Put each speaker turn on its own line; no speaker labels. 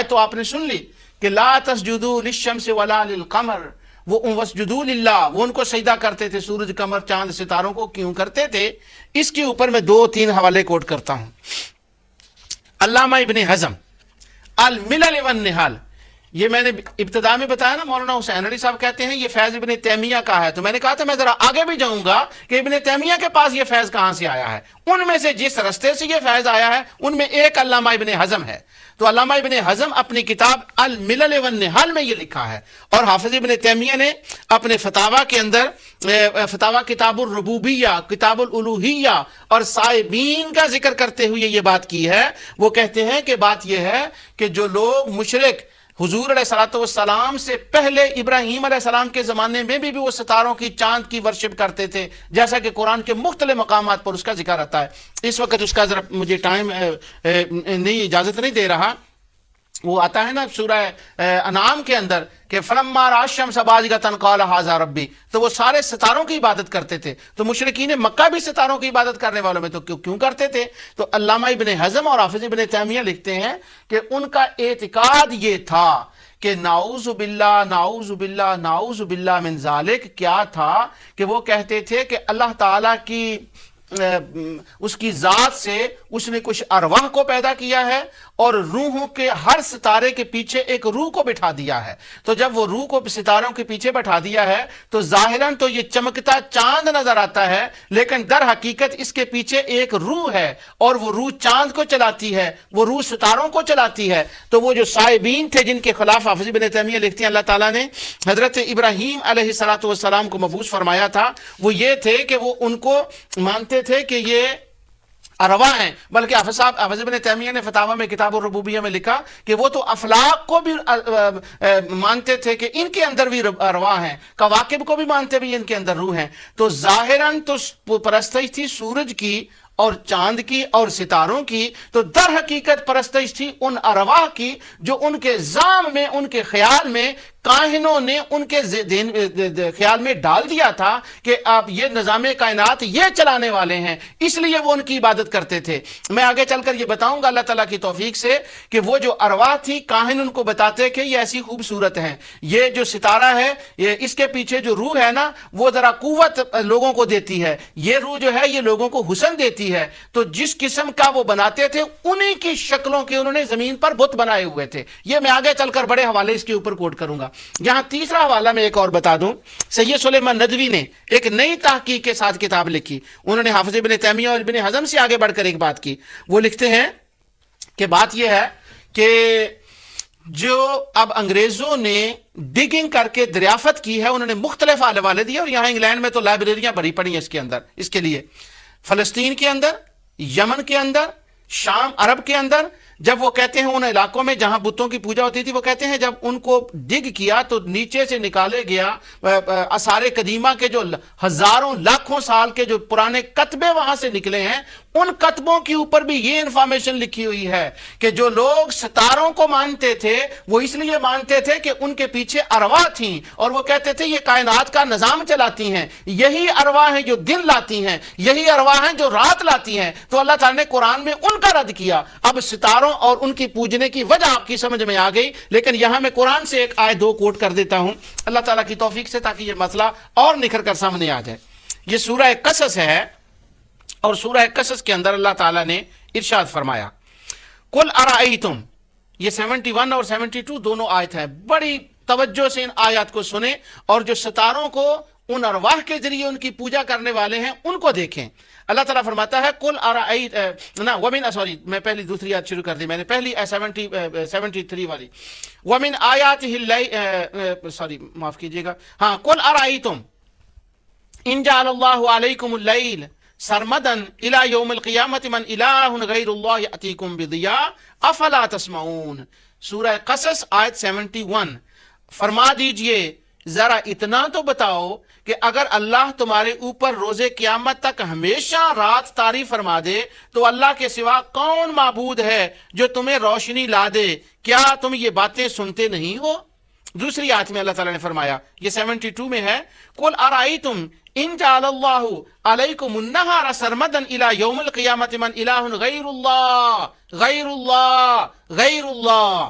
آیت تو آپ نے سن لی کہ لا تسجدوا للشمس ولا للقمر، وہ واسجدوا للہ، وہ ان کو سجدہ کرتے تھے، سورج قمر چاند ستاروں کو کیوں کرتے تھے؟ اس کے اوپر میں 2-3 حوالے کوٹ کرتا ہوں۔ علامہ ابن حزم الملل والنحال، یہ میں نے ابتدا میں بتایا نا، مولانا حسین علی صاحب کہتے ہیں یہ فیض ابن تیمیہ کا ہے، تو میں نے کہا تھا میں ذرا آگے بھی جاؤں گا کہ ابن تیمیہ کے پاس یہ فیض کہاں سے آیا ہے۔ ان میں سے جس رستے سے یہ فیض آیا ہے ان میں ایک علامہ ابن حزم ہے۔ تو علامہ ابن حزم اپنی کتاب الملل والنحال میں یہ لکھا ہے، اور حافظ ابن تیمیہ نے اپنے فتاویٰ کے اندر فتاویٰ کتاب الربوبیہ، کتاب الالوہیہ اور سائبین کا ذکر کرتے ہوئے یہ بات کی ہے۔ وہ کہتے ہیں کہ بات یہ ہے کہ جو لوگ مشرک حضور علیہ السلام سے پہلے ابراہیم علیہ السلام کے زمانے میں بھی وہ ستاروں کی چاند کی ورشپ کرتے تھے، جیسا کہ قرآن کے مختلف مقامات پر اس کا ذکر آتا ہے۔ اس وقت اس کا ذرا مجھے ٹائم نہیں، اجازت نہیں دے رہا۔ وہ آتا ہے نا سورہ انعام کے اندر کہ فلما رأى الشمس بازغة قال هذا ربی، تو وہ سارے ستاروں کی عبادت کرتے تھے۔ تو مشرکین مکہ بھی ستاروں کی عبادت کرنے والوں میں تو کیوں کرتے تھے؟ تو علامہ ابن حزم اور حافظ ابن تیمیہ لکھتے ہیں کہ ان کا اعتقاد یہ تھا کہ نعوذ باللہ نعوذ باللہ نعوذ باللہ من ذالک، کیا تھا کہ وہ کہتے تھے کہ اللہ تعالیٰ کی اس کی ذات سے اس نے کچھ ارواح کو پیدا کیا ہے اور روحوں کے ہر ستارے کے پیچھے ایک روح کو بٹھا دیا ہے۔ تو جب وہ روح کو ستاروں کے پیچھے بٹھا دیا ہے تو ظاہراً تو یہ چمکتا چاند نظر آتا ہے، لیکن در حقیقت اس کے پیچھے ایک روح ہے، اور وہ روح چاند کو چلاتی ہے، وہ روح ستاروں کو چلاتی ہے۔ تو وہ جو سائبین تھے جن کے خلاف حافظ ابن تیمیہ لکھتے ہیں اللہ تعالیٰ نے حضرت ابراہیم علیہ السلام کو مبعوث فرمایا تھا، وہ یہ تھے کہ وہ ان کو مانتے تھے کہ یہ ارواح ہیں، بلکہ حافظ ابن تیمیہ نے فتاویٰ میں کتاب الربوبیہ میں لکھا کہ وہ تو افلاک کو بھی مانتے تھے کہ ان کے اندر بھی ارواح ہیں، کواکب کو بھی مانتے بھی ان کے اندر روح ہیں۔ تو ظاہراً تو پرستش تھی سورج کی اور چاند کی اور ستاروں کی، تو در حقیقت پرستش تھی ان ارواح کی جو ان کے ذہن میں، ان کے خیال میں کاہنوں نے ان کے خیال میں ڈال دیا تھا کہ آپ یہ نظام کائنات یہ چلانے والے ہیں، اس لیے وہ ان کی عبادت کرتے تھے۔ میں آگے چل کر یہ بتاؤں گا اللہ تعالیٰ کی توفیق سے کہ وہ جو ارواح تھی، کاہن ان کو بتاتے کہ یہ ایسی خوبصورت ہیں، یہ جو ستارہ ہے یہ اس کے پیچھے جو روح ہے نا وہ ذرا قوت لوگوں کو دیتی ہے، یہ روح جو ہے یہ لوگوں کو حسن دیتی ہے۔ تو جس قسم کا وہ بناتے تھے انہی کی شکلوں کے انہوں نے زمین پر بت بنائے ہوئے تھے۔ یہ میں آگے چل کر بڑے حوالے اس کے اوپر کوٹ کروں گا۔ یہاں تیسرا حوالہ میں ایک اور بتا دوں، سید سلیمان ندوی نے ایک نئی تحقیق کے ساتھ کتاب لکھی، انہوں نے حافظ ابن تیمیہ اور ابن حزم سے آگے بڑھ کر ایک بات کی۔ وہ لکھتے ہیں کہ بات یہ ہے کہ جو اب انگریزوں نے ڈگنگ کر کے دریافت کی ہے، انہوں نے مختلف حوالے دیے، اور یہاں انگلینڈ میں تو لائبریریاں بھری پڑی ہیں اس کے اندر، اس کے لیے فلسطین کے اندر، یمن کے اندر، شام عرب کے اندر، جب وہ کہتے ہیں ان علاقوں میں جہاں بتوں کی پوجا ہوتی تھی، وہ کہتے ہیں جب ان کو ڈگ کیا تو نیچے سے نکالے گیا آثار قدیمہ کے جو ہزاروں لاکھوں سال کے جو پرانے کتبے وہاں سے نکلے ہیں، ان کتبوں کے اوپر بھی یہ انفارمیشن لکھی ہوئی ہے کہ جو لوگ ستاروں کو مانتے تھے وہ اس لیے مانتے تھے کہ ان کے پیچھے ارواح تھیں، اور وہ کہتے تھے یہ کائنات کا نظام چلاتی ہیں، یہی ارواح ہیں جو دن لاتی ہیں، یہی ارواح ہیں جو رات لاتی ہیں۔ تو اللہ تعالیٰ نے قرآن میں ان کا رد کیا۔ اب ستاروں اور ان کی پوجنے کی وجہ آپ کی سمجھ میں آ گئی، لیکن یہاں میں قرآن سے ایک آیت 2 کوٹ کر دیتا ہوں اللہ تعالیٰ کی توفیق سے، تاکہ یہ مسئلہ اور نکھر کر سامنے آ جائے۔ یہ سورہ قصص ہے، اور سورہ قصص کے اندر اللہ تعالیٰ نے ارشاد فرمایا قل ارائیتم، یہ 71 اور 72 دونوں آیت ہیں، بڑی توجہ سے ان آیات کو سنیں، اور جو ستاروں کو ان ارواح کے ذریعے ان کی پوجا کرنے والے ہیں ان کو دیکھیں۔ اللہ تعالیٰ فرماتا ہے قل ارائیت سوری میں پہلی دوسری آیت شروع کر دی، میں نے پہلی 73 والی، ومن آیاتہ سوری معاف کیجیے گا، ہاں قل ارائیتم ان جعل اللہ علیکم اللیل سرمدا الی یوم القیامت من الہ غیر اللہ یأتیکم بضیاء افلا تسمعون۔ سورہ قصص آیت 71۔ فرما دیجئے ذرا اتنا تو بتاؤ کہ اگر اللہ تمہارے اوپر روز قیامت تک ہمیشہ رات طاری فرما دے تو اللہ کے سوا کون معبود ہے جو تمہیں روشنی لا دے؟ کیا تم یہ باتیں سنتے نہیں ہو؟ دوسری آیت میں اللہ تعالیٰ نے فرمایا، یہ 72 میں ہے، قل ارائیتم ان جعل اللہ علیکم النہار سرمدا الی یوم القیامت من الہ غیر اللہ غیر اللہ غیر اللہ۔